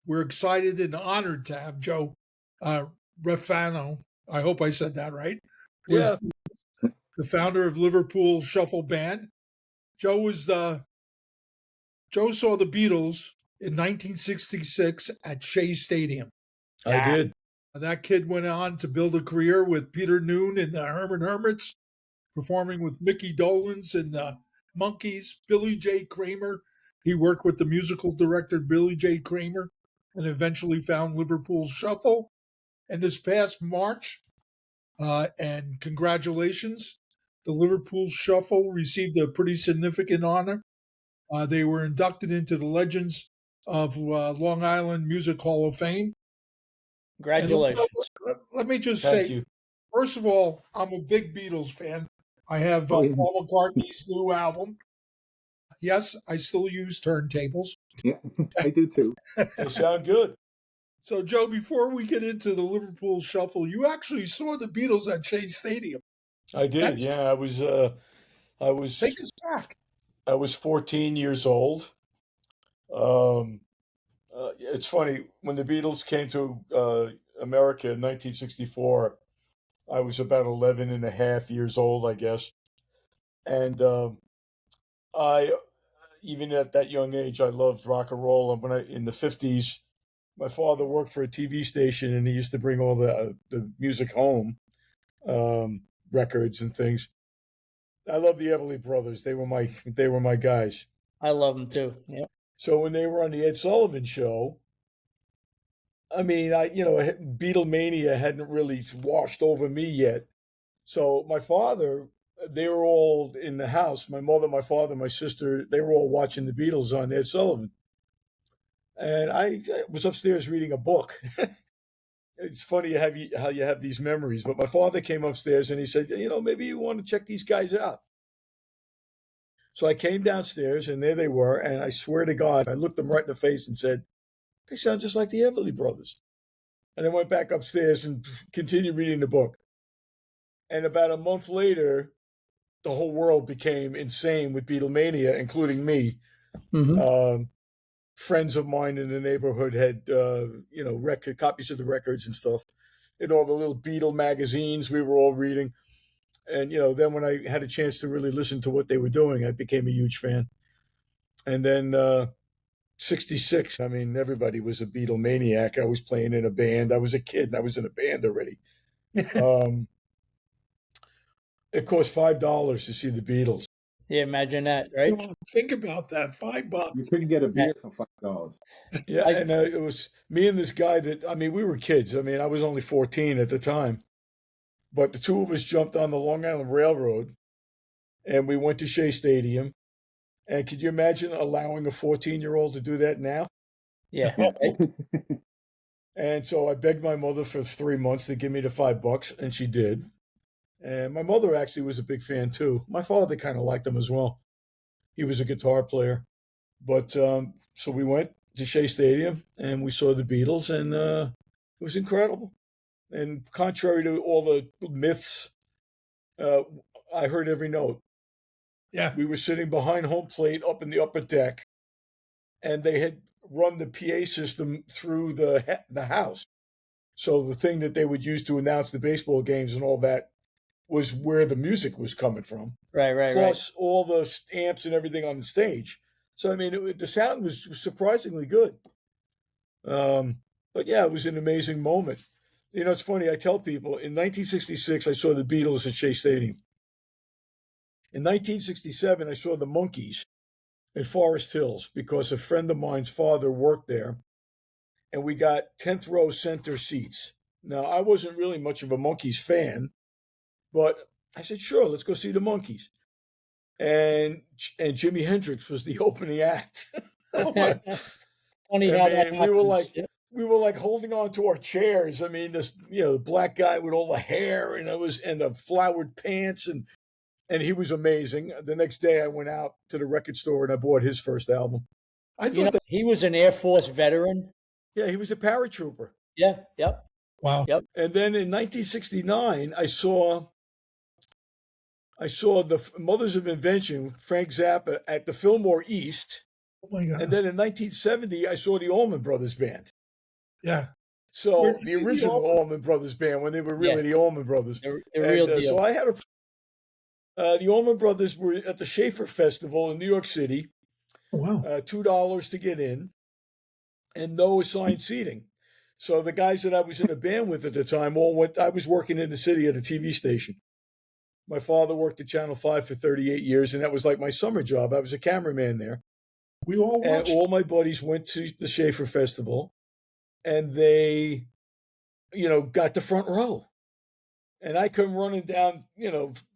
we're excited and honored to have Joe Refano. I hope I said that right. Was Yeah. the founder of Liverpool Shuffle Band. Joe saw the Beatles in 1966 at Shea Stadium. I did. That kid went on to build a career with Peter Noone and the Herman Hermits, performing with Mickey Dolenz and the Monkees, Billy J. Kramer. He worked with the musical director Billy J. Kramer and eventually found Liverpool Shuffle. And this past March, and congratulations, the Liverpool Shuffle received a pretty significant honor. They were inducted into the Legends of Long Island Music Hall of Fame. Congratulations. Let me just Thank say, you. first of all, I'm a big Beatles fan. I have Paul McCartney's new album. Yes, I still use turntables. Yeah, I do too. They sound good. So, Joe, before we get into the Liverpool Shuffle, you actually saw the Beatles at Shea Stadium. I did. Yeah, I was Take us back. I was 14 years old. It's funny, when the Beatles came to America in 1964, I was about 11 and a half years old, I guess. And I, even at that young age, I loved rock and roll. And in the 50s, my father worked for a TV station, and he used to bring all the music home, records and things. I love the Everly Brothers. They were my guys. I love them too. Yeah. So when they were on the Ed Sullivan Show, I mean, Beatlemania hadn't really washed over me yet. So my father, they were all in the house. My mother, my father, my sister, they were all watching the Beatles on Ed Sullivan. And I was upstairs reading a book. It's funny how you have these memories. But my father came upstairs and he said, maybe you want to check these guys out. So I came downstairs and there they were. And I swear to God, I looked them right in the face and said, they sound just like the Everly Brothers. And I went back upstairs and continued reading the book. And about a month later, the whole world became insane with Beatlemania, including me. Mm-hmm. Friends of mine in the neighborhood had, record copies of the records and stuff, and all the little Beatle magazines we were all reading. And, then when I had a chance to really listen to what they were doing, I became a huge fan. And then 66, I mean, everybody was a Beatlemaniac. I was playing in a band. I was a kid and I was in a band already. It cost $5 to see the Beatles. Yeah, imagine that, right? Think about that, $5. You couldn't get a beer for $5. Yeah, and it was me and this guy we were kids. I mean, I was only 14 at the time. But the two of us jumped on the Long Island Railroad, and we went to Shea Stadium. And could you imagine allowing a 14-year-old to do that now? Yeah. And so I begged my mother for 3 months to give me the $5, and she did. And my mother actually was a big fan too. My father kind of liked them as well. He was a guitar player. But so we went to Shea Stadium and we saw the Beatles, and it was incredible. And contrary to all the myths, I heard every note. Yeah. We were sitting behind home plate up in the upper deck, and they had run the PA system through the house. So the thing that they would use to announce the baseball games and all that was where the music was coming from. Right. Plus all the amps and everything on the stage. So, I mean, the sound was surprisingly good. But yeah, it was an amazing moment. It's funny. I tell people, in 1966, I saw the Beatles at Shea Stadium. In 1967, I saw the Monkees in Forest Hills because a friend of mine's father worked there, and we got 10th row center seats. Now, I wasn't really much of a Monkees fan, but I said, sure, let's go see the Monkees. And Jimi Hendrix was the opening act. Funny And how man, that happens. we were like holding on to our chairs. I mean, this, the black guy with all the hair and the flowered pants, and he was amazing. The next day I went out to the record store and I bought his first album. I thought he was an Air Force veteran. Yeah, he was a paratrooper. Yeah, yep. Wow. Yep. And then in 1969, I saw the Mothers of Invention, Frank Zappa, at the Fillmore East. Oh my God. And then in 1970, I saw the Allman Brothers Band. Yeah. So Where'd you the see the original Allman? Allman Brothers band, when they were really Yeah. the Allman Brothers. The real And deal. so I had the Allman Brothers were at the Schaefer Festival in New York City. Oh, wow. $2 to get in, and no assigned seating. So the guys that I was in a band with at the time all went. I was working in the city at a TV station. My father worked at Channel 5 for 38 years, and that was like my summer job. I was a cameraman there. We all And watched. all my buddies went to the Schaefer Festival, and they, got the front row. And I come running down,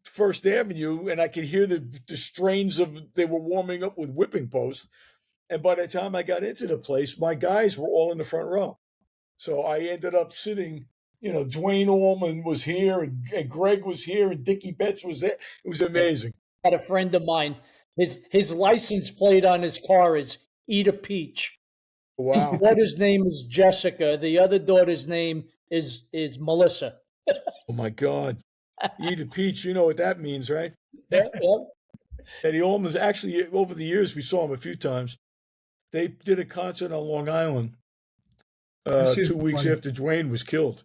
First Avenue, and I could hear the strains of they were warming up with whipping post. And by the time I got into the place, my guys were all in the front row. So I ended up sitting, Dwayne Allman was here, and Greg was here, and Dickie Betts was there. It was amazing. Had a friend of mine. His license plate on his car is Eat a Peach. His Wow. daughter's name is Jessica. The other daughter's name is Melissa. Oh, my God. Eat a peach, you know what that means, right? Yeah, yeah. Eddie Allman's actually, over the years, we saw him a few times. They did a concert on Long Island This is 2 weeks funny. after Dwayne was killed.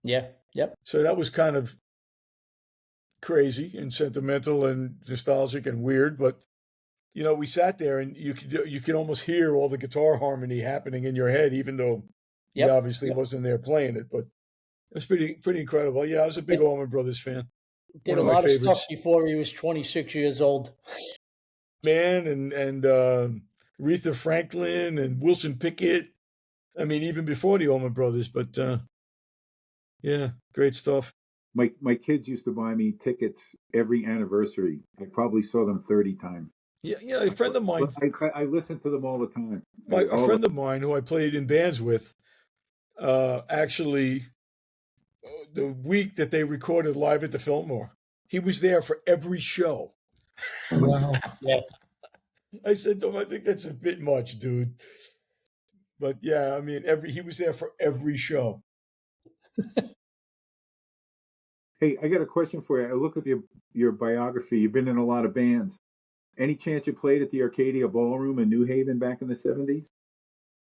Yeah, yep. So that was kind of crazy and sentimental and nostalgic and weird. But, we sat there and you could almost hear all the guitar harmony happening in your head, even though he Yep, obviously yep. wasn't there playing it. But it was pretty incredible. Yeah, I was a big Allman Brothers fan. Did One a of my lot of favorites. stuff before he was 26 years old. Man and Aretha Franklin and Wilson Pickett. I mean, even before the Allman Brothers, but yeah, great stuff. My kids used to buy me tickets every anniversary. I probably saw them 30 times. Yeah, a friend of mine, I listened to them all the time. a friend of mine who I played in bands with, actually, the week that they recorded Live at the Fillmore, he was there for every show. Wow. Yeah. I said to him, I think that's a bit much, dude. But yeah, I mean, he was there for every show. Hey, I got a question for you. I look at your biography. You've been in a lot of bands. Any chance you played at the Arcadia Ballroom in New Haven back in the 70s?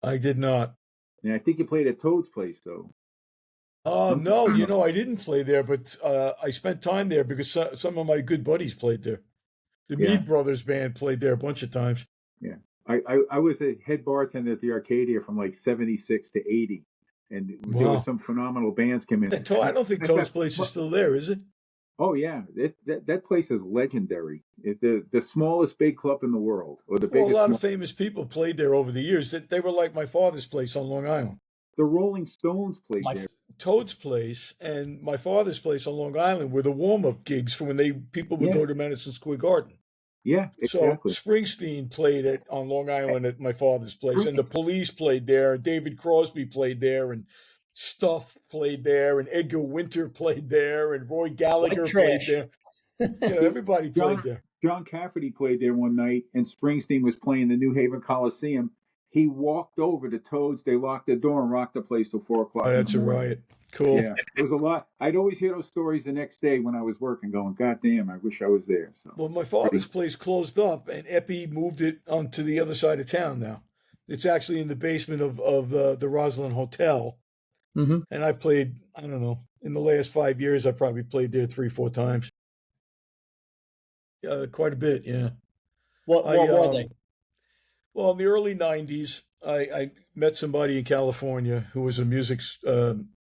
I did not. And I think you played at Toad's place, though. No, I didn't play there, but I spent time there because some of my good buddies played there. The Yeah. Mead Brothers band played there a bunch of times. Yeah. I was a head bartender at the Arcadia from like 76 to 80. And there Wow. was some phenomenal bands came in. I don't think Toad's place is still there, is it? Oh, yeah. That place is legendary. The smallest big club in the world. Or the Well, a biggest. lot of famous people played there over the years. They were like my father's place on Long Island. The Rolling Stones played My there. Toad's place and my father's place on Long Island were the warm-up gigs for when people would Yeah. go to Madison Square Garden. Yeah, exactly. So Springsteen played on Long Island at my father's place, and the Police played there, and David Crosby played there, and Stuff played there, and Edgar Winter played there, and Roy Gallagher White played trash. there. Everybody played there. John Cafferty played there one night, and Springsteen was playing the New Haven Coliseum. He walked over to Toad's. They locked the door and rocked the place till 4 o'clock. Oh, that's a riot. Cool. Yeah, it was a lot. I'd always hear those stories the next day when I was working, going, "God damn, I wish I was there." So, Well, my father's place closed up, and Epi moved it onto the other side of town now. It's actually in the basement of the Roslyn Hotel. Mm-hmm. And I've played, I don't know, in the last 5 years, I probably played there 3-4 times. Quite a bit, yeah. What were they? Well, in the early 90s, I met somebody in California who was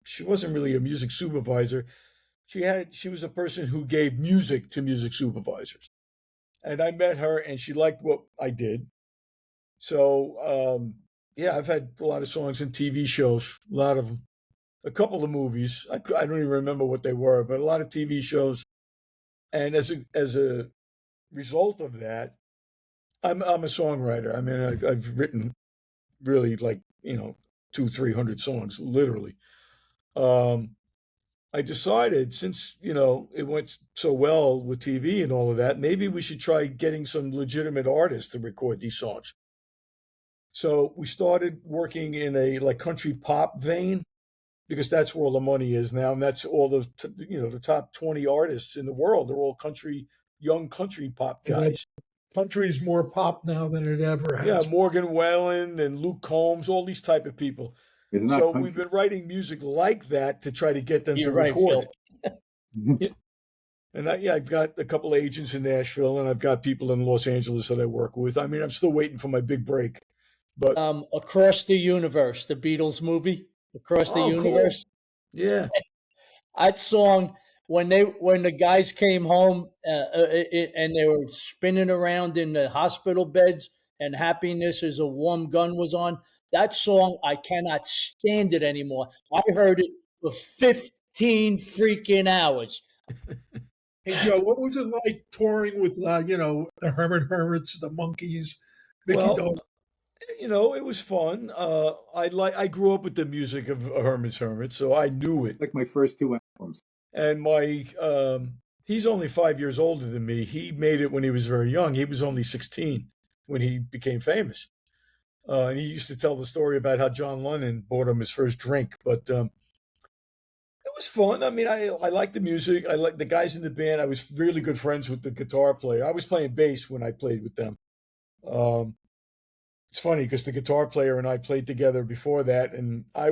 she wasn't really a music supervisor. She was a person who gave music to music supervisors. And I met her and she liked what I did. So, yeah, I've had a lot of songs in TV shows, a lot of them. A couple of movies. I don't even remember what they were, but a lot of TV shows. And as a result of that, I'm a songwriter. I mean, I've written really 200-300 songs, literally. I decided since it went so well with TV and all of that, maybe we should try getting some legitimate artists to record these songs. So we started working in a country pop vein, because that's where all the money is now, and that's all those the top 20 artists in the world. They're all young country pop guys. Country's more pop now than it ever has. Yeah, Morgan Wallen and Luke Combs, all these type of people. It's not So we've country. been writing music like that to try to get them You're to right, record. Phil. And I've got a couple of agents in Nashville, and I've got people in Los Angeles that I work with. I mean, I'm still waiting for my big break. But Across the Universe, the Beatles movie, Across the oh, cool. Universe. Yeah. That song, when the guys came home and they were spinning around in the hospital beds, and Happiness Is a Warm Gun was on, that song, I cannot stand it anymore. I heard it for 15 freaking hours. Hey, Joe, what was it like touring with, the Hermits, the Monkees, Mickey Well, Dolenz? it was fun. I grew up with the music of Hermits, so I knew it. Like my first two albums. And he's only 5 years older than me. He made it when he was very young. He was only 16 when he became famous. And he used to tell the story about how John Lennon bought him his first drink. But it was fun. I mean, I like the music. I like the guys in the band. I was really good friends with the guitar player. I was playing bass when I played with them. It's funny because the guitar player and I played together before that, and he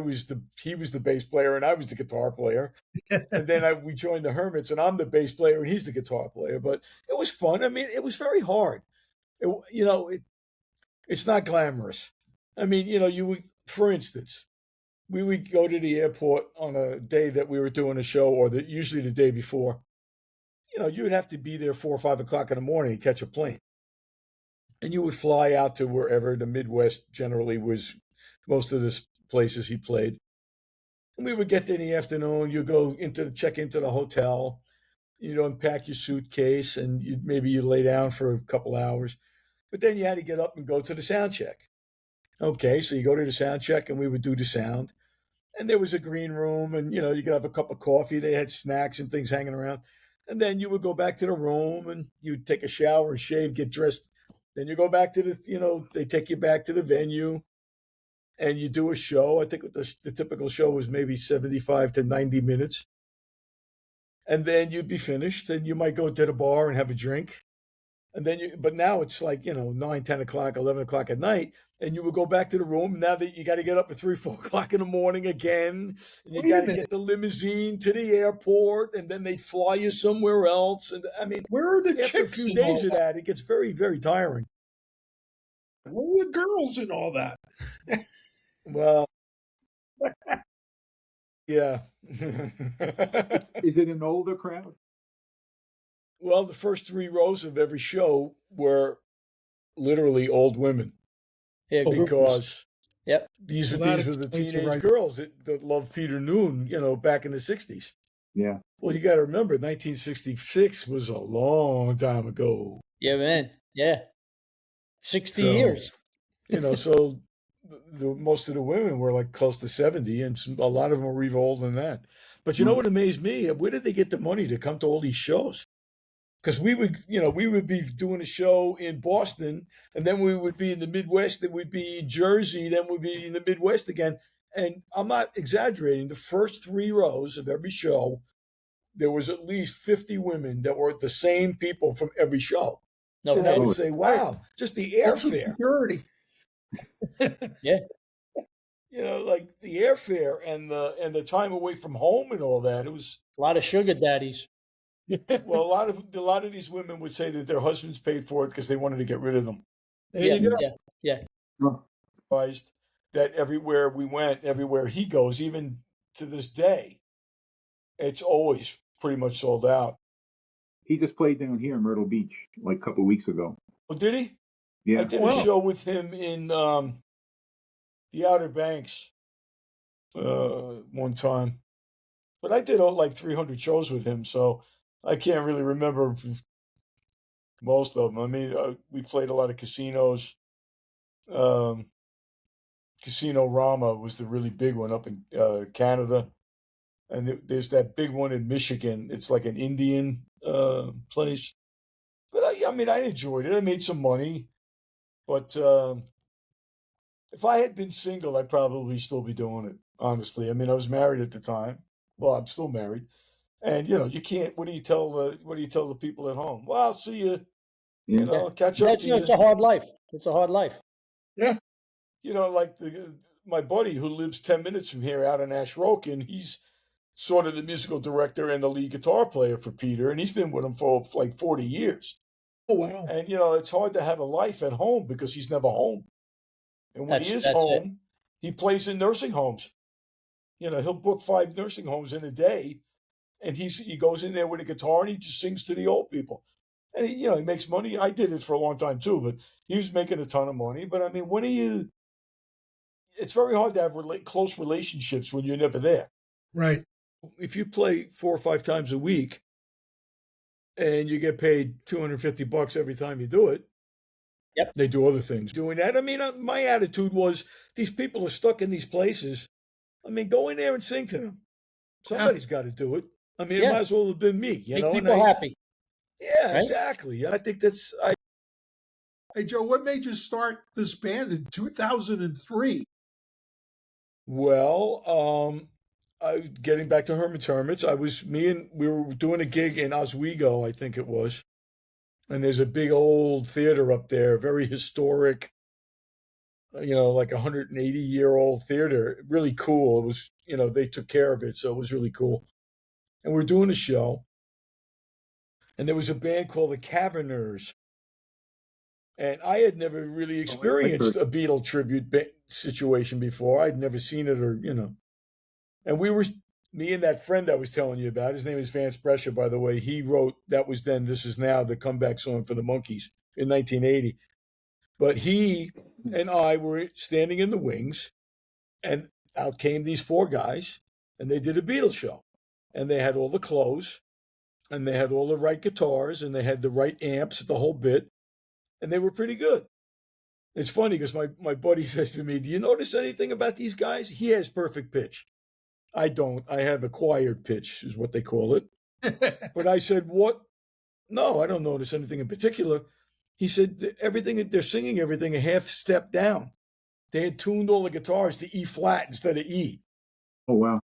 was the bass player and I was the guitar player. And then we joined the Hermits, and I'm the bass player and he's the guitar player. But it was fun. I mean, it was very hard. It's not glamorous. I mean, for instance, we would go to the airport on a day that we were doing a show, or usually the day before. You would have to be there 4 or 5 o'clock in the morning to catch a plane. And you would fly out to wherever the Midwest generally was, most of the places he played. And we would get there in the afternoon. You go check into the hotel. You'd unpack your suitcase, and maybe you lay down for a couple hours. But then you had to get up and go to the sound check. Okay, so you go to the sound check, and we would do the sound. And there was a green room, and you could have a cup of coffee. They had snacks and things hanging around. And then you would go back to the room, and you'd take a shower and shave, get dressed. Then you go back to they take you back to the venue, and you do a show. I think the typical show was maybe 75 to 90 minutes. And then you'd be finished, and you might go to the bar and have a drink. And then but now it's like, 9, 10 o'clock, 11 o'clock at night, and you would go back to the room. Now that you got to get up at 3, 4 o'clock in the morning again, and you got to get the limousine to the airport, and then they fly you somewhere else. And I mean, Where are the after a chicks few and all days of that, it gets very, very tiring. Where are the girls and all that? Well, yeah. Is it an older crowd? Well, the first 3 rows of every show were literally old women, Yeah, because yep. these were Well, that the explains it teenage right. girls that loved Peter Noon, back in the 60s. Yeah. Well, you got to remember, 1966 was a long time ago. Yeah, man. Yeah. 60 years. So most of the women were like close to 70, and a lot of them were even older than that. But you know what amazed me? Where did they get the money to come to all these shows? Because we would be doing a show in Boston, and then we would be in the Midwest, then we'd be in Jersey, then we'd be in the Midwest again. And I'm not exaggerating. The first 3 rows of every show, there was at least 50 women that were the same people from every show. Okay. And I would say, wow, just the airfare. Security. Yeah. Like the airfare and the time away from home and all that. It was A lot of sugar daddies. well, a lot of these women would say that their husbands paid for it because they wanted to get rid of them. There Yeah, you go. yeah. Realized that everywhere we went, everywhere he goes, even to this day, it's always pretty much sold out. He just played down here in Myrtle Beach like a couple of weeks ago. Oh, did he? Yeah. I did a show with him in the Outer Banks one time. But I did like 300 shows with him, so I can't really remember most of them. I mean, we played a lot of casinos. Casino Rama was the really big one up in Canada. And there's that big one in Michigan. It's like an Indian place. But I enjoyed it. I made some money. But if I had been single, I'd probably still be doing it, honestly. I mean, I was married at the time. Well, I'm still married. And you can't. What do you tell the people at home? Well, I'll see you. Yeah. Catch up to you. It's a hard life. It's a hard life. Yeah. Like my buddy who lives 10 minutes from here out in Ashroken, he's sort of the musical director and the lead guitar player for Peter, and he's been with him for like 40 years. Oh, wow. And, it's hard to have a life at home because he's never home. And when he is home, he plays in nursing homes. He'll book 5 nursing homes in a day, and he goes in there with a guitar and he just sings to the old people. And he makes money. I did it for a long time too, but he was making a ton of money. But I mean, it's very hard to have close relationships when you're never there. Right. If you play 4 or 5 times a week and you get paid $250 every time you do it, yep, they do other things doing that. I mean, my attitude was, these people are stuck in these places. I mean, go in there and sing to them. Somebody's got to do it. I mean, it might as well have been me, Make people happy. Yeah, right? Exactly. I think that's. Hey, Joe, what made you start this band in 2003? Well, getting back to Herman's Hermits, we were doing a gig in Oswego, I think it was. And there's a big old theater up there, very historic, like 180-year-old theater. Really cool. It was, they took care of it, so it was really cool. And we're doing a show. And there was a band called the Caverners. And I had never really experienced a Beatle tribute situation before. I'd never seen it And me and that friend I was telling you about, his name is Vance Brescia, by the way. He wrote That Was Then, This Is Now, the comeback song for the Monkees in 1980. But he and I were standing in the wings, and out came these 4 guys, and they did a Beatles show. And they had all the clothes, and they had all the right guitars, and they had the right amps, the whole bit, and they were pretty good. It's funny because my buddy says to me, do you notice anything about these guys? He has perfect pitch. I don't. I have acquired pitch, is what they call it. But I said, what? No, I don't notice anything in particular. He said, they're singing everything a half step down. They had tuned all the guitars to E flat instead of E. Oh, wow.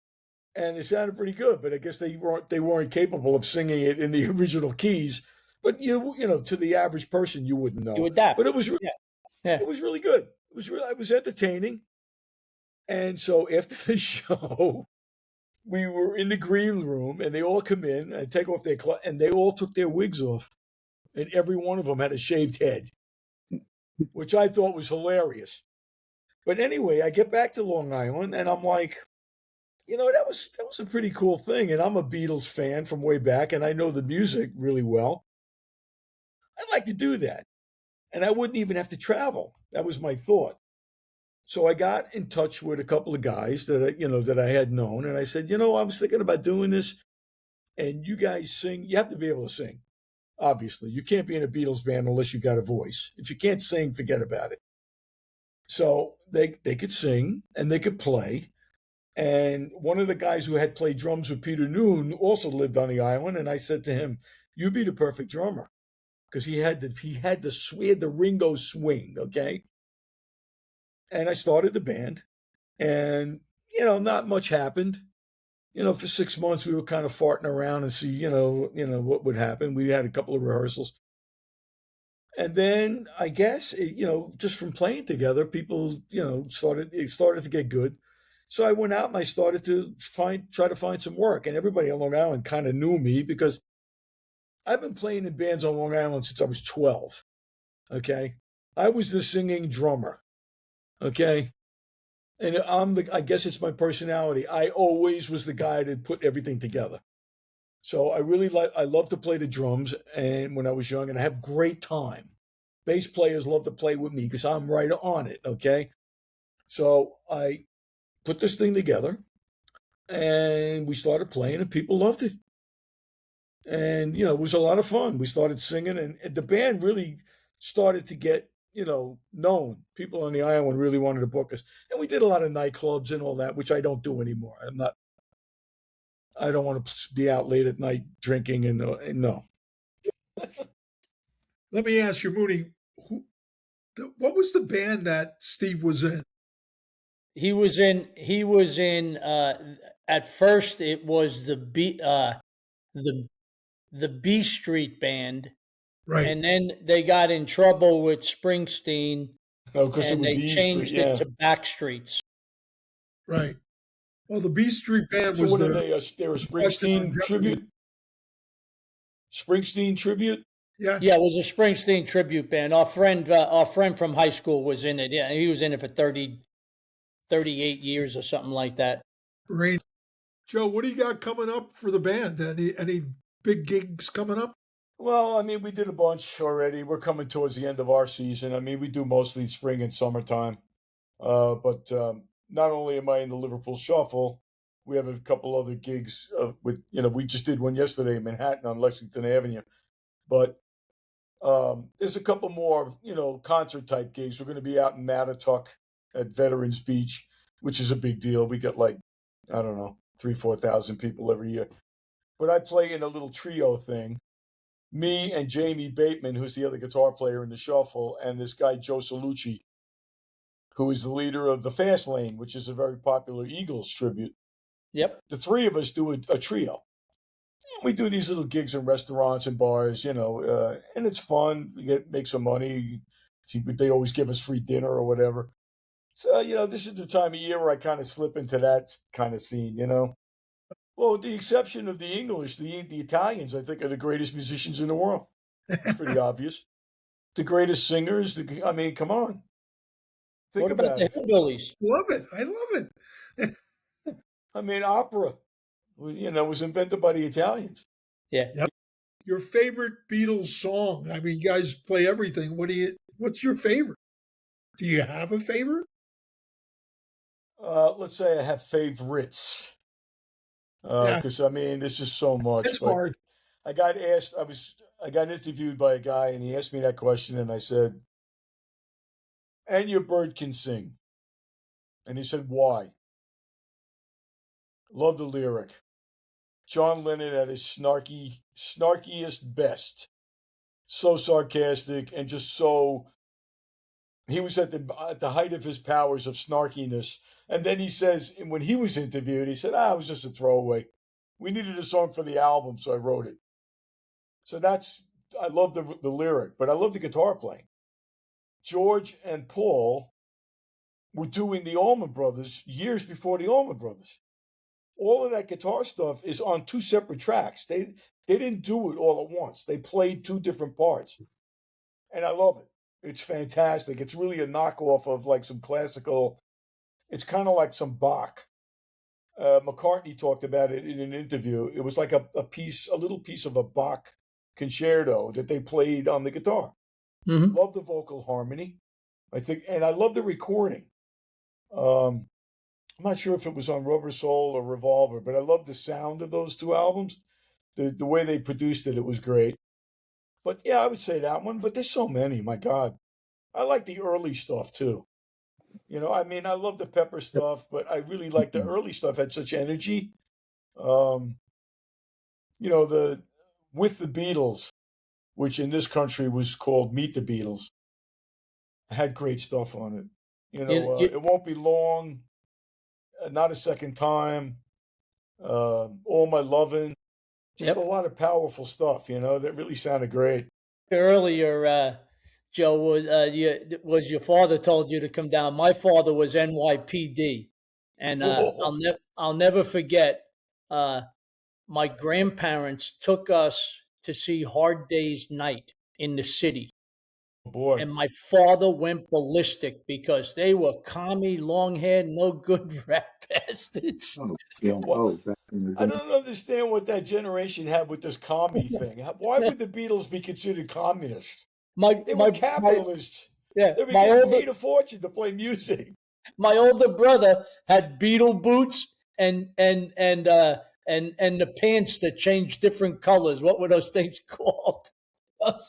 And it sounded pretty good, but I guess they weren't capable of singing it in the original keys. But to the average person, you wouldn't know. You adapt. But it was it was really good. It was entertaining. And so after the show, we were in the green room, and they all come in and take off their and they all took their wigs off, and every one of them had a shaved head, which I thought was hilarious. But anyway, I get back to Long Island, and I'm like, that was a pretty cool thing. And I'm a Beatles fan from way back, and I know the music really well. I'd like to do that. And I wouldn't even have to travel. That was my thought. So I got in touch with a couple of guys that I had known. And I said, I was thinking about doing this. And you guys sing. You have to be able to sing. Obviously, you can't be in a Beatles band unless you got a voice. If you can't sing, forget about it. So they could sing and they could play. And one of the guys who had played drums with Peter Noon also lived on the island. And I said to him, you'd be the perfect drummer. Because he had the Ringo swing, okay? And I started the band. And, not much happened. For 6 months, we were kind of farting around and see, what would happen. We had a couple of rehearsals. And then I guess, just from playing together, people, it started to get good. So I went out and I started to try to find some work. And everybody on Long Island kind of knew me because I've been playing in bands on Long Island since I was 12. Okay. I was the singing drummer. Okay. And I guess it's my personality. I always was the guy that put everything together. So I love to play the drums. And when I was young, and I have great time. Bass players love to play with me because I'm right on it. Okay. So I put this thing together and we started playing and people loved it. And, it was a lot of fun. We started singing and the band really started to get, known. People on the island really wanted to book us. And we did a lot of nightclubs and all that, which I don't do anymore. I don't want to be out late at night drinking and no. Let me ask you, Mooney, what was the band that Steve was in? He was in at first it was the B Street band. Right. And then they got in trouble with Springsteen. Oh, because and they changed it to Backstreets. Right. Well, the B Street Band So was what are the they? They're a question on Springsteen Jeopardy. tribute. Springsteen tribute. Yeah. Yeah, it was a Springsteen tribute band. Our friend from high school was in it. Yeah, he was in it for 38 years or something like that. Rain. Joe, what do you got coming up for the band? Any big gigs coming up? Well, I mean, we did a bunch already. We're coming towards the end of our season. I mean, we do mostly spring and summertime. But not only am I in the Liverpool Shuffle, we have a couple other gigs with, we just did one yesterday in Manhattan on Lexington Avenue. But there's a couple more, concert type gigs. We're going to be out in Mattatuck at Veterans Beach, which is a big deal. We get like, I don't know, 3,000-4,000 people every year. But I play in a little trio thing. Me and Jamie Bateman, who's the other guitar player in the Shuffle, and this guy Joe Salucci, who is the leader of the Fast Lane, which is a very popular Eagles tribute. Yep. The three of us do a trio. We do these little gigs in restaurants and bars, and it's fun. We make some money. They always give us free dinner or whatever. So, this is the time of year where I kind of slip into that kind of scene, Well, with the exception of the English, the Italians, I think, are the greatest musicians in the world. It's pretty obvious. The greatest singers. I mean, come on. Think What about about the it. Hillbillies? Love it. I love it. I mean, opera, was invented by the Italians. Yeah. Yep. Your favorite Beatles song? I mean, you guys play everything. What's your favorite? Do you have a favorite? Let's say I have favorites. Because I mean, there's just so much. It's but hard. I got asked. I got interviewed by a guy, and he asked me that question, and I said, "And your bird can sing." And he said, "Why?" Love the lyric. John Lennon at his snarkiest best. So sarcastic and just so. He was at the height of his powers of snarkiness. And then he says, when he was interviewed, he said, it was just a throwaway. We needed a song for the album, so I wrote it. So I love the lyric, but I love the guitar playing. George and Paul were doing the Allman Brothers years before the Allman Brothers. All of that guitar stuff is on two separate tracks. They didn't do it all at once. They played two different parts. And I love it. It's fantastic. It's really a knockoff of like some classical. It's kind of like some Bach. McCartney talked about it in an interview. It was like a little piece of a Bach concerto that they played on the guitar. Mm-hmm. Love the vocal harmony, I think, and I love the recording. I'm not sure if it was on Rubber Soul or Revolver, but I love the sound of those two albums. The way they produced it was great. But yeah, I would say that one. But there's so many. My God, I like the early stuff too. I mean, I love the Pepper stuff, but I really like the early stuff. Had such energy. With the Beatles, which in this country was called Meet the Beatles, had great stuff on it. It won't be long. Not a second time. All My Lovin'. Just a lot of powerful stuff, that really sounded great. Earlier, Joe, was your father told you to come down? My father was NYPD, and I'll never forget. My grandparents took us to see Hard Day's Night in the city. Oh boy! And my father went ballistic because they were commie, long-haired, no good rap bastards. Oh, yeah. I don't understand what that generation had with this commie thing. Why would the Beatles be considered communists? They were capitalists. They were getting paid a fortune to play music. My older brother had Beatle boots and the pants that changed different colors. What were those things called?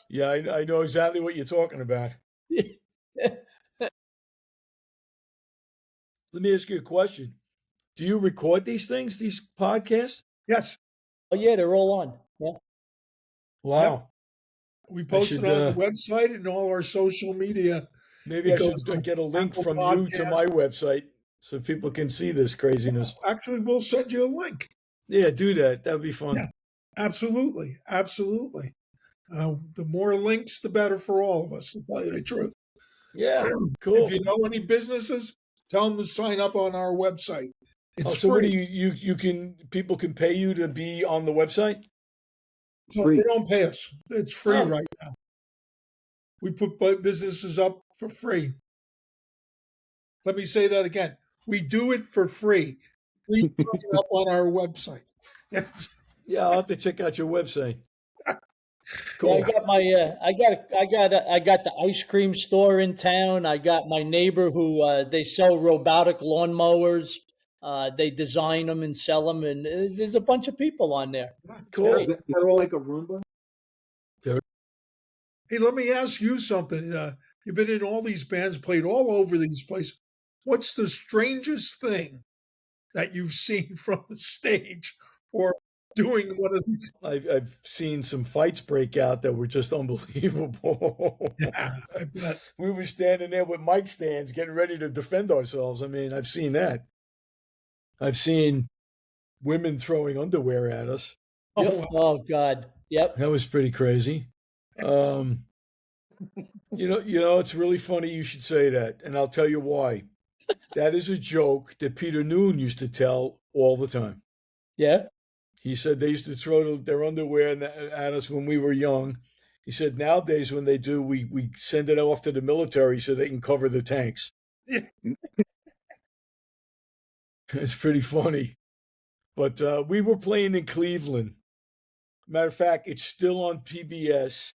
Yeah, I know exactly what you're talking about. Let me ask you a question. Do you record these things, these podcasts? Yes. Oh, yeah, they're all on. Yeah. Wow. Yep. We post it on the website and all our social media. Maybe I should get a link from you to my website so people can see this craziness. Actually, we'll send you a link. Yeah, do that. That would be fun. Yeah, absolutely. Absolutely. The more links, the better for all of us, to tell you the truth. Yeah, cool. If you know any businesses, Tell them to sign up on our website. It's so what do free. you can people can pay you to be on the website? No, Free. they don't pay us. It's free Oh. right now. We put businesses up for free. Let me say that again. We do it for free. Please look it up on our website. Yeah, I'll have to check out your website. Yeah, Cool. I got my I got the ice cream store in town. I got my neighbor who they sell robotic lawnmowers. They design them and sell them, and there's a bunch of people on there. Cool. Is that all like a Roomba? Hey, let me ask you something. You've been in all these bands, played all over these places. What's the strangest thing that you've seen from the stage or doing one of these? I've seen some fights break out that were just unbelievable. Yeah, I bet. We were standing there with mic stands getting ready to defend ourselves. I mean, I've seen that. I've seen women throwing underwear at us. Oh, Yep. wow. Oh God, yep. That was pretty crazy. It's really funny you should say that, and I'll tell you why. That is a joke that Peter Noon used to tell all the time. Yeah. He said they used to throw their underwear at us when we were young. He said nowadays when they do, we send it off to the military so they can cover the tanks. Yeah. It's pretty funny. But we were playing in Cleveland. Matter of fact, it's still on PBS.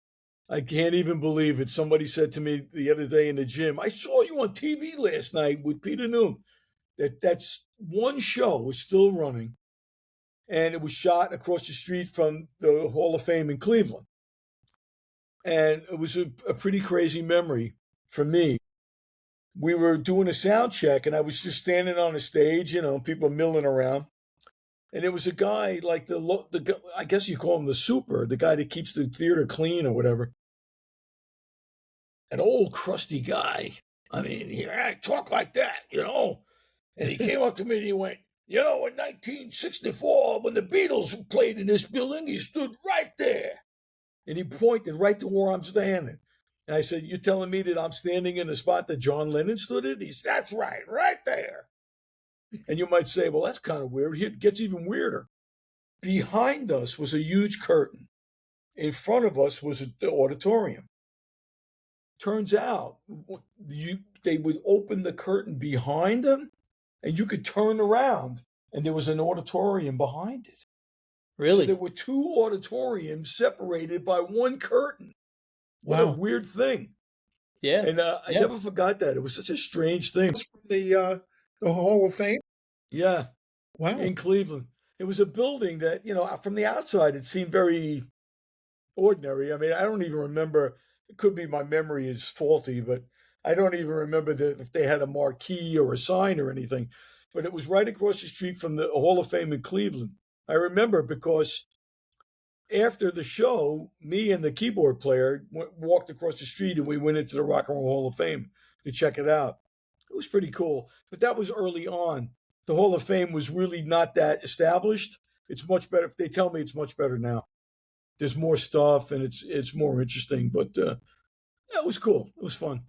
I can't even believe it. Somebody said to me the other day in the gym, I saw you on TV last night with Peter Noon. That's one show is still running. And it was shot across the street from the Hall of Fame in Cleveland. And it was a pretty crazy memory for me. We were doing a sound check, and I was just standing on the stage, people milling around. And there was a guy like I guess you call him the super, the guy that keeps the theater clean or whatever. An old crusty guy. I mean, he talk like that, And he came up to me and he went, in 1964, when the Beatles played in this building, he stood right there. And he pointed right to where I'm standing. And I said, you telling me that I'm standing in the spot that John Lennon stood in? He said, that's right there. And you might say, well, that's kind of weird. It gets even weirder. Behind us was a huge curtain. In front of us was the auditorium. Turns out they would open the curtain behind them, and you could turn around, and there was an auditorium behind it. Really? So there were two auditoriums separated by one curtain. What a Wow. weird thing. Yeah. And I never forgot that. It was such a strange thing. That's from the Hall of Fame? Yeah, Wow. in Cleveland. It was a building that, from the outside, it seemed very ordinary. I mean, I don't even remember. It could be my memory is faulty, but I don't even remember if they had a marquee or a sign or anything. But it was right across the street from the Hall of Fame in Cleveland. I remember because after the show, me and the keyboard player walked across the street and we went into the Rock and Roll Hall of Fame to check it out. It was pretty cool. But that was early on. The Hall of Fame was really not that established. It's much better. They tell me it's much better now. There's more stuff and it's more interesting, but it was cool. It was fun.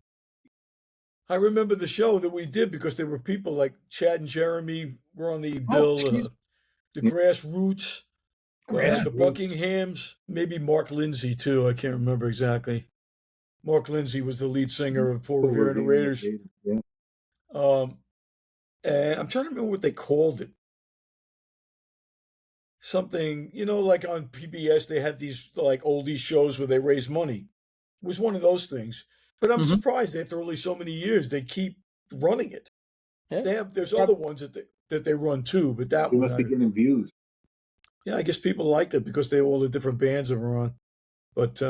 I remember the show that we did because there were people like Chad and Jeremy were on the bill, the Grassroots, the Buckinghams, maybe Mark Lindsay too. I can't remember exactly. Mark Lindsay was the lead singer of Paul Revere and the Raiders. Yeah. And I'm trying to remember what they called it. Something, like on PBS, they had these like oldie shows where they raise money. It was one of those things. But I'm surprised after only so many years, they keep running it. Yeah. There's other ones that they run too, but that They one. must be getting views. Yeah, I guess people liked it because they all the different bands that were on. But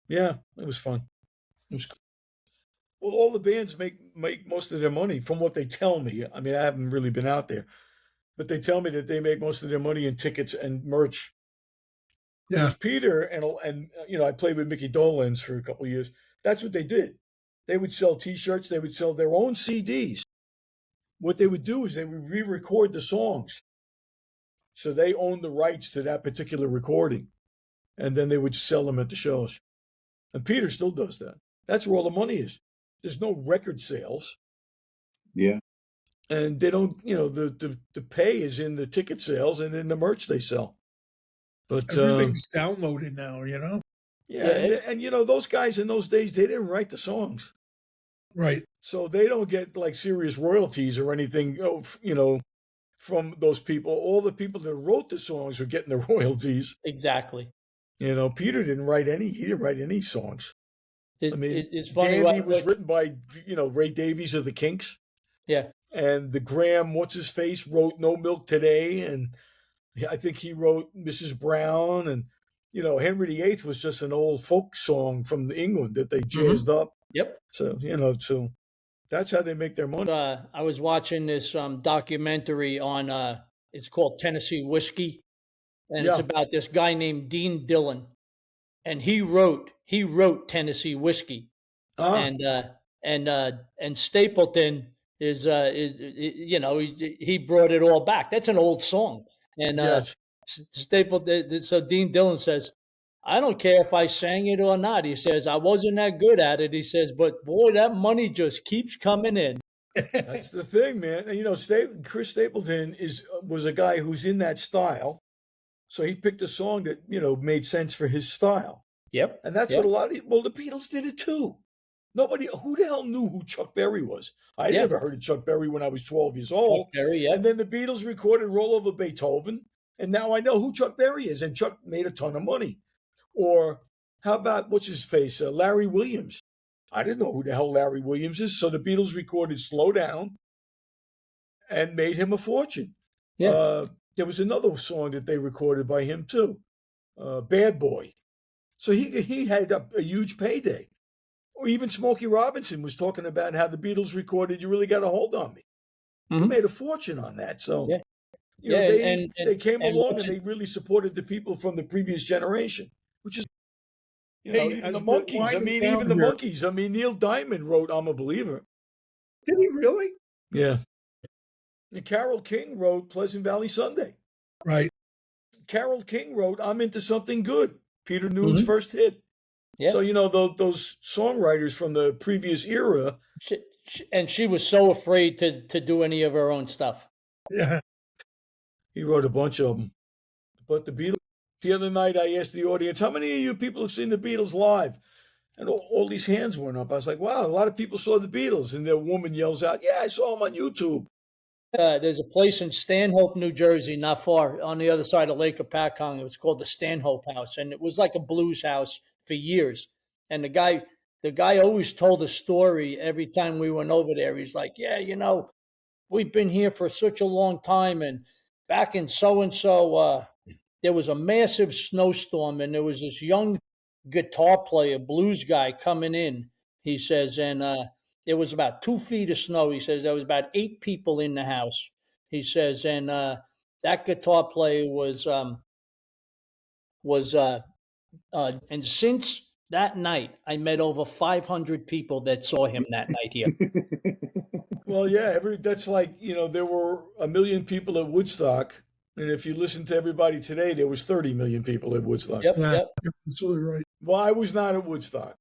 yeah, it was fun. It was cool. Well, all the bands make most of their money from what they tell me. I mean, I haven't really been out there, but they tell me that they make most of their money in tickets and merch. Yeah. Because Peter and I played with Mickey Dolenz for a couple of years. That's what they did. They would sell T-shirts. They would sell their own CDs. What they would do is they would re-record the songs. So they owned the rights to that particular recording. And then they would sell them at the shows. And Peter still does that. That's where all the money is. There's no record sales. Yeah. and they don't, the pay is in the ticket sales and in the merch they sell. But Everything's downloaded now, yeah, and those guys in those days, they didn't write the songs, Right. so they don't get like serious royalties or anything, from those people. All the people that wrote the songs are getting the royalties. Exactly. Peter didn't write any. He didn't write any songs. It's funny. Dandy was written by Ray Davies of the Kinks. Yeah. And the Graham, what's his face, wrote No Milk Today, and I think he wrote Mrs. Brown, and Henry VIII was just an old folk song from England that they jazzed up. Yep. So so that's how they make their money. I was watching this documentary on it's called Tennessee Whiskey, and it's about this guy named Dean Dillon, and he wrote Tennessee Whiskey, and Stapleton is he brought it all back. That's an old song, and Yes. Stapleton. So Dean Dillon says, I don't care if I sang it or not. He says, I wasn't that good at it. He says, but boy, that money just keeps coming in. That's the thing, man. And Chris Stapleton was a guy who's in that style, so he picked a song that made sense for his style. Yep. And that's what a lot of the Beatles did it too. Who the hell knew who Chuck Berry was? I never heard of Chuck Berry when I was 12 years old. Chuck Berry, yeah. And then the Beatles recorded Roll Over Beethoven, and now I know who Chuck Berry is, and Chuck made a ton of money. Or how about, what's his face, Larry Williams? I didn't know who the hell Larry Williams is, so the Beatles recorded Slow Down and made him a fortune. Yeah. There was another song that they recorded by him too, Bad Boy. So he had a huge payday. Or even Smokey Robinson was talking about how the Beatles recorded You Really Got a Hold on Me. They made a fortune on that. So they came along and they really supported the people from the previous generation, which is, even the Monkees. Even the Monkees. Neil Diamond wrote I'm a Believer. Did he really? Yeah. And Carole King wrote Pleasant Valley Sunday. Right. Carole King wrote I'm Into Something Good, Peter Noon's first hit. Yeah. So, those songwriters from the previous era. She was so afraid to do any of her own stuff. Yeah. He wrote a bunch of them. But the Beatles, the other night I asked the audience, how many of you people have seen the Beatles live? And all these hands went up. I was like, wow, a lot of people saw the Beatles. And the woman yells out, yeah, I saw them on YouTube. There's a place in Stanhope, New Jersey, not far on the other side of Lake Apacong. It was called the Stanhope House, and it was like a blues house for years. And the guy always told a story every time we went over there. He's like, yeah, we've been here for such a long time, and back in so-and-so, there was a massive snowstorm, and there was this young guitar player, blues guy coming in, he says, and there was about 2 feet of snow. He says there was about 8 people in the house. He says, and that guitar player and since that night, I met over 500 people that saw him that night here. Well, yeah, that's like, there were 1 million people at Woodstock. And if you listen to everybody today, there was 30 million people at Woodstock. Yep. You're absolutely right. Well, I was not at Woodstock.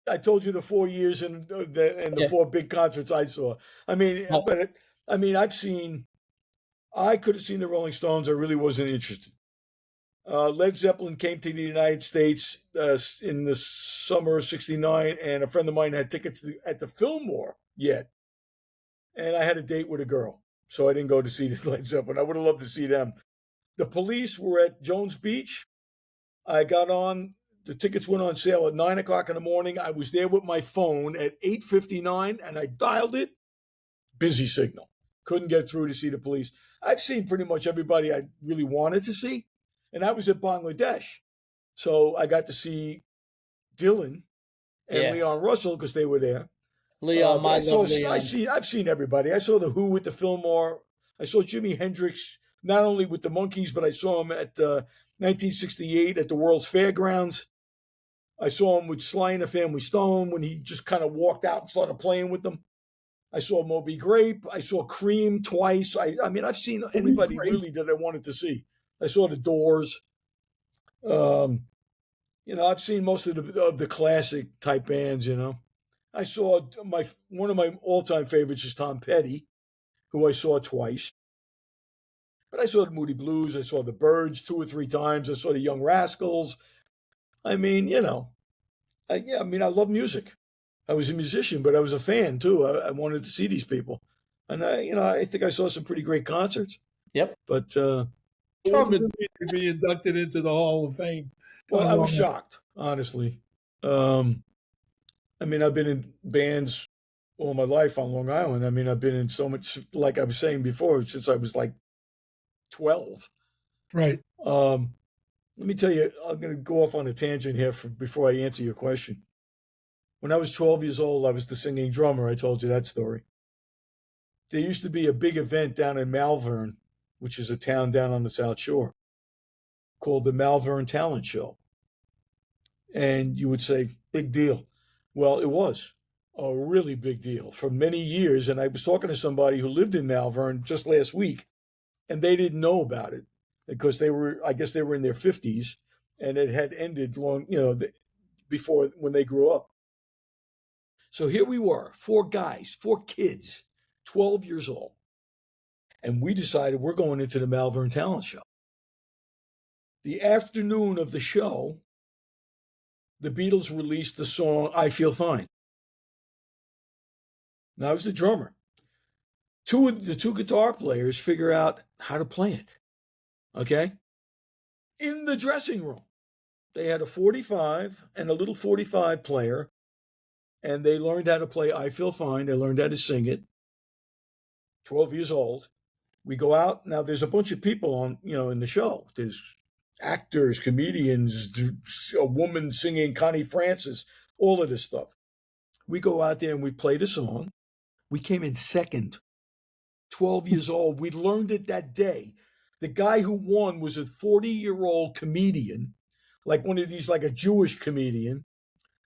I told you the 4 years and the 4 big concerts I saw. I could have seen the Rolling Stones. I really wasn't interested. Led Zeppelin came to the United States in the summer of '69, and a friend of mine had tickets at the Fillmore yet. And I had a date with a girl, so I didn't go to see the Led Zeppelin. I would have loved to see them. The Police were at Jones Beach. I got on. The tickets went on sale at 9 o'clock in the morning. I was there with my phone at 8:59, and I dialed it. Busy signal. Couldn't get through to see the Police. I've seen pretty much everybody I really wanted to see, and I was at Bangladesh. So I got to see Dylan and Leon Russell because they were there. Leon, I've seen everybody. I saw the Who at the Fillmore. I saw Jimi Hendrix, not only with the Monkees, but I saw him at 1968 at the World's Fairgrounds. I saw him with Sly and the Family Stone when he just kind of walked out and started playing with them. I saw Moby Grape. I saw Cream twice. I've seen anybody really that I wanted to see. I saw the Doors. I've seen most of the classic type bands. I saw one of my all-time favorites is Tom Petty, who I saw twice. But I saw the Moody Blues. I saw the Byrds 2 or 3 times. I saw the Young Rascals. I mean, I love music. I was a musician, but I was a fan too. I wanted to see these people, and I think I saw some pretty great concerts. Yep. But What would it mean to be inducted into the Hall of Fame? well, I was shocked, honestly. I've been in bands all my life on Long Island. I've been in so much, like I was saying before, since I was like 12. Right. Let me tell you, I'm going to go off on a tangent here before I answer your question. When I was 12 years old, I was the singing drummer. I told you that story. There used to be a big event down in Malvern, which is a town down on the South Shore, called the Malvern Talent Show. And you would say, big deal. Well, it was a really big deal for many years. And I was talking to somebody who lived in Malvern just last week, and they didn't know about it because I guess they were in their 50s, and it had ended before when they grew up. So here we were, 4 guys, 4 kids, 12 years old. And we decided we're going into the Malvern Talent Show. The afternoon of the show, the Beatles released the song I Feel Fine. Now, I was the drummer. The two guitar players figure out how to play it. Okay? In the dressing room. They had a 45 and a little 45 player, and they learned how to play I Feel Fine. They learned how to sing it. 12 years old. We go out. Now, there's a bunch of people on, in the show. There's actors, comedians, a woman singing Connie Francis, all of this stuff. We go out there and we play the song. We came in second. 12 years old. We learned it that day. The guy who won was a 40-year-old comedian, like one of these, like a Jewish comedian,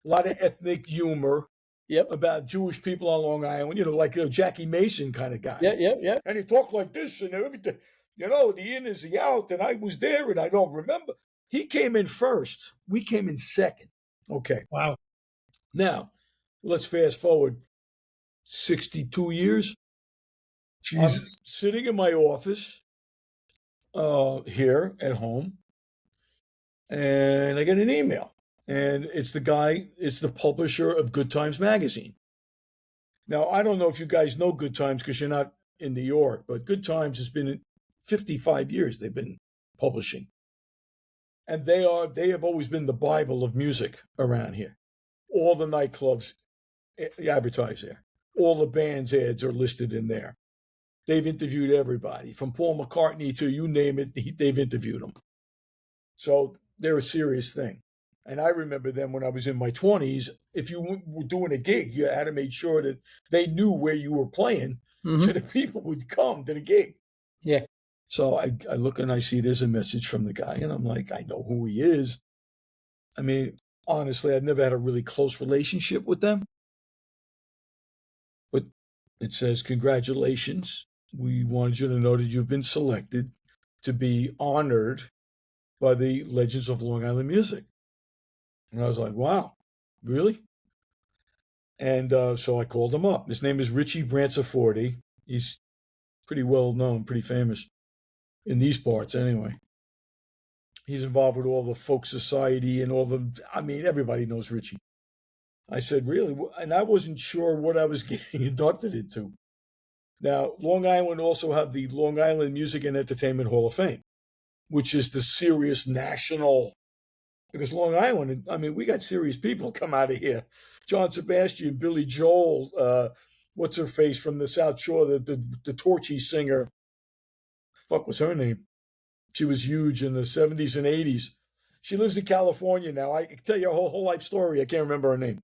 a lot of ethnic humor. Yep. About Jewish people on Long Island, like a Jackie Mason kind of guy. Yeah. And he talked like this and everything. The in is the out, and I was there and I don't remember. He came in first. We came in second. Okay. Wow. Now, let's fast forward 62 years. Jesus. I'm sitting in my office here at home, and I get an email. And it's the publisher of Good Times Magazine. Now, I don't know if you guys know Good Times because you're not in New York, but Good Times has been 55 years they've been publishing. And they have always been the Bible of music around here. All the nightclubs advertise there. All the bands' ads are listed in there. They've interviewed everybody, from Paul McCartney to you name it, they've interviewed them. So they're a serious thing. And I remember them when I was in my 20s. If you were doing a gig, you had to make sure that they knew where you were playing so that people would come to the gig. Yeah. So I look and I see there's a message from the guy, and I'm like, I know who he is. Honestly, I've never had a really close relationship with them. But it says, congratulations. We wanted you to know that you've been selected to be honored by the Legends of Long Island Music. And I was like, wow, really? And so I called him up. His name is Richie Branciforte. He's pretty well known, pretty famous in these parts anyway. He's involved with all the folk society and everybody knows Richie. I said, really? And I wasn't sure what I was getting inducted into. Now, Long Island also have the Long Island Music and Entertainment Hall of Fame, which is the serious national. Because Long Island, we got serious people come out of here. John Sebastian, Billy Joel, what's her face from the South Shore, the Torchy singer. Fuck was her name? She was huge in the 70s and 80s. She lives in California now. I can tell you her whole life story. I can't remember her name.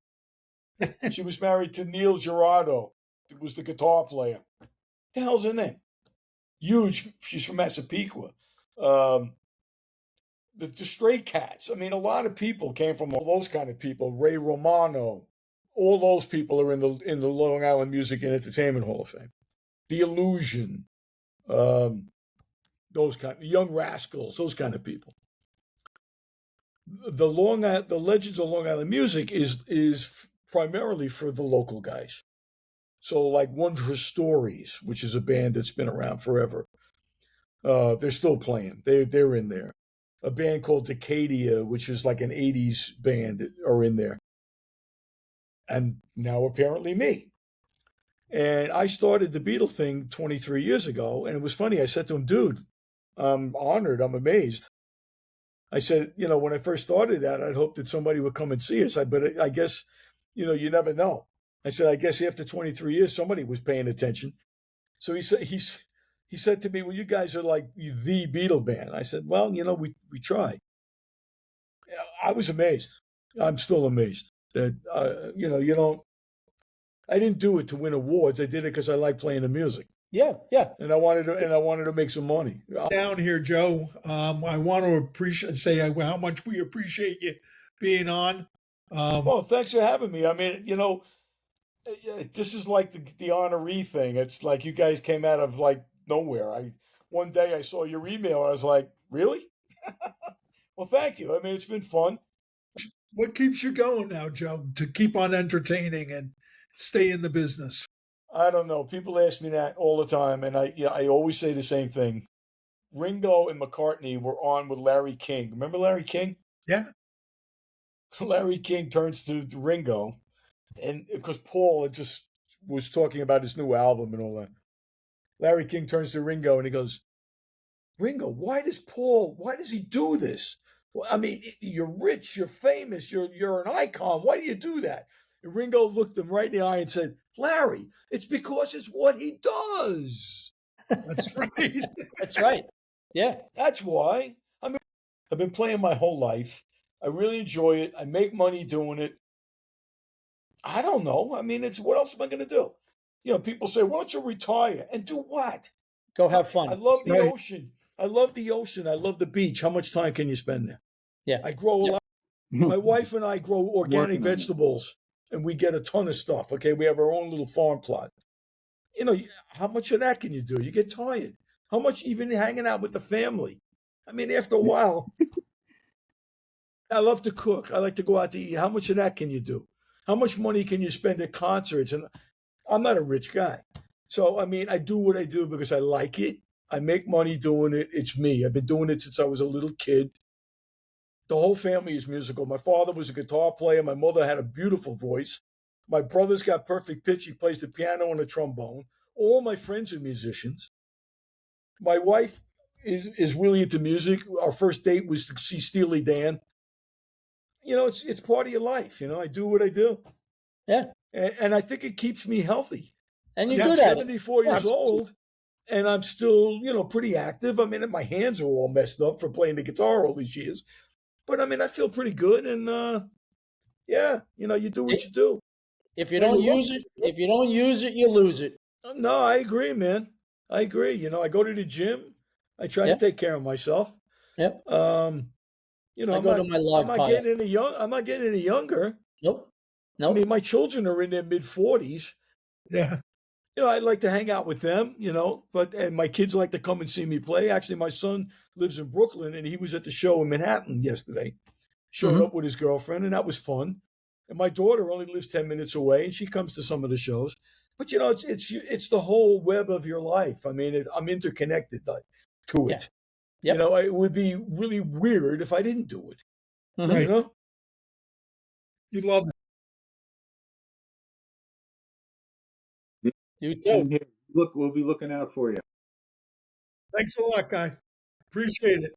She was married to Neil Girardo, who was the guitar player. What the hell's her name? Huge. She's from Massapequa. The Stray Cats. A lot of people came from all those kind of people. Ray Romano. All those people are in the Long Island Music and Entertainment Hall of Fame. The Illusion. Those kind of Young Rascals. Those kind of people. The Legends of Long Island Music is primarily for the local guys. So, like Wondrous Stories, which is a band that's been around forever. They're still playing. They're in there. A band called Decadia, which is like an '80s band, are in there. And now apparently me. And I started the Beatle thing 23 years ago, and it was funny. I said to him, "Dude, I'm honored. I'm amazed." I said, when I first started that, I'd hoped that somebody would come and see us. But I guess, you never know. I said, I guess after 23 years, somebody was paying attention. So he said to me, "Well, you guys are like the Beatle band." I said, "Well, we try." I was amazed. I'm still amazed that you don't. I didn't do it to win awards. I did it because I like playing the music. Yeah, yeah. And I wanted to make some money. Down here, Joe. I want to say how much we appreciate you being on. Well, thanks for having me. I mean, this is like the honoree thing. It's like you guys came out of like nowhere. One day I saw your email and I was like, really? Well, thank you. I mean, it's been fun. What keeps you going now, Joe, to keep on entertaining and stay in the business? I don't know. People ask me that all the time, and I always say the same thing. Ringo and McCartney were on with Larry King. Remember Larry King? Yeah. Larry King turns to Ringo, and because Paul had just was talking about his new album and all that. Larry King turns to Ringo and he goes, "Ringo, why does he do this? Well, I mean, you're rich, you're famous, you're an icon. Why do you do that?" And Ringo looked him right in the eye and said, "Larry, it's because it's what he does." That's right. That's right. Yeah. That's why. I mean, I've been playing my whole life. I really enjoy it. I make money doing it. I don't know. I mean, what else am I going to do? People say, "Why don't you retire and do what?" Go have fun. I love the right. ocean. I love the ocean. I love the beach. How much time can you spend there? Yeah. I grow a lot. My wife and I grow organic Working on it. vegetables, and we get a ton of stuff. Okay, we have our own little farm plot. How much of that can you do? You get tired. How much even hanging out with the family? I mean, after a while, I love to cook. I like to go out to eat. How much of that can you do? How much money can you spend at concerts? And I'm not a rich guy. So, I mean, I do what I do because I like it. I make money doing it. It's me. I've been doing it since I was a little kid. The whole family is musical. My father was a guitar player. My mother had a beautiful voice. My brother's got perfect pitch. He plays the piano and the trombone. All my friends are musicians. My wife is really into music. Our first date was to see Steely Dan. It's part of your life. I do what I do. Yeah. And I think it keeps me healthy. And you're I'm good at it. 74 years old, and I'm still, pretty active. I mean, my hands are all messed up for playing the guitar all these years. But I mean, I feel pretty good, and yeah, you do what you do. If you don't use it, you lose it. No, I agree, man. I agree. I go to the gym. I try to take care of myself. Yep. I go to my log pile. I'm not getting any younger. Nope. I mean, my children are in their mid-40s. Yeah. I like to hang out with them, and my kids like to come and see me play. Actually, my son lives in Brooklyn, and he was at the show in Manhattan yesterday. Showed up with his girlfriend, and that was fun. And my daughter only lives 10 minutes away, and she comes to some of the shows. But it's the whole web of your life. I mean, I'm interconnected to it. Yeah. Yep. It would be really weird if I didn't do it. Right. You love it. You too. Look, we'll be looking out for you. Thanks a lot, guy. Appreciate it.